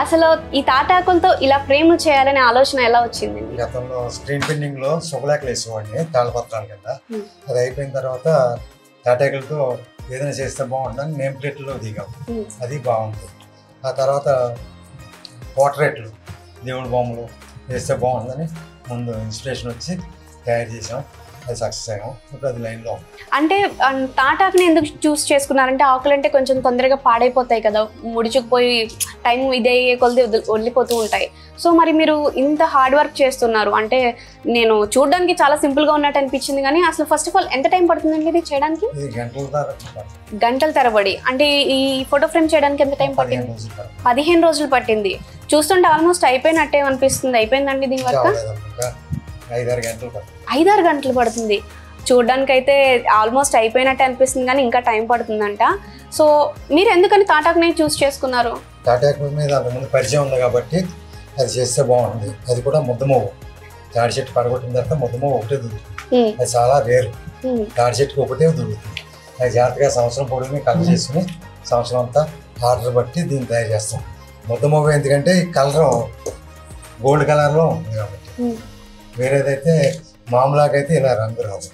అసలు ఈ తాటాకులతో ఇలా ఫ్రేమ్లు చేయాలనే ఆలోచన ఎలా వచ్చింది? గతంలో స్క్రీన్ పెయింటింగ్ లో శుభలేఖలు వేసేవాడిని తాళపత్రాల కింద. అది అయిపోయిన తర్వాత తాటాకులతో ఏదైనా చేస్తే బాగుంటుందని నేమ్ ప్లేట్లో దిగాం. అది బాగుంటుంది. ఆ తర్వాత పోర్ట్రేట్లు దేవుడి బొమ్మలు వేస్తే బాగుంటుందని ముందు ఇన్స్పిరేషన్ వచ్చి తయారు చేసాం. అది సక్సెస్ అయ్యాం. ఇప్పుడు అది లైన్లో. అంటే తాటాకుని ఎందుకు చూస్ చేసుకున్నారంటే ఆకులు అంటే కొంచెం తొందరగా పాడైపోతాయి కదా, ముడుచుకుపోయి టైం ఇదే కొలిది వదిలిపోతూ ఉంటాయి. సో మరి మీరు ఇంత హార్డ్ వర్క్ చేస్తున్నారు అంటే నేను చూడడానికి చాలా సింపుల్గా ఉన్నట్టు అనిపించింది, కానీ అసలు ఫస్ట్ ఆఫ్ ఆల్ ఎంత టైం పడుతుందండి ఇది చేయడానికి? గంటల తరబడి. అంటే ఈ ఫోటో ఫ్రేమ్ చేయడానికి ఎంత టైం పట్టింది? 15 రోజులు పట్టింది. చూస్తుంటే ఆల్మోస్ట్ అయిపోయినట్టే అనిపిస్తుంది. అయిపోయిందండి దీని వరకు? 5-6 గంటలు పడుతుంది. చూడడానికి అయితే ఆల్మోస్ట్ అయిపోయినట్టే అనిపిస్తుంది, కానీ ఇంకా టైం పడుతుందంట. సో మీరు ఎందుకని తాటాకుని చూస్ చేసుకున్నారు? తాటాకు మీద అంతకుముందు పరిచయం ఉంది కాబట్టి అది చేస్తే బాగుంటుంది. అది కూడా ముద్దమవ్వు. తాడి చెట్టు పడగొట్టిన తర్వాత ముద్దమవ్వు ఒకటే దొరుకుతుంది. అది చాలా రేరు. తాడి చెట్టుకి ఒకటే దొరుకుతుంది. అది జాగ్రత్తగా సంవత్సరం పొడిని కలర్ చేసుకుని సంవత్సరం అంతా ఆర్డర్ బట్టి దీన్ని తయారు చేస్తాం. ముద్దమవ్వు ఎందుకంటే ఈ కలర్ గోల్డ్ కలర్లో ఉంది కాబట్టి. వేరేదైతే మామూలుగా అయితే ఇలా రంగు రాదు.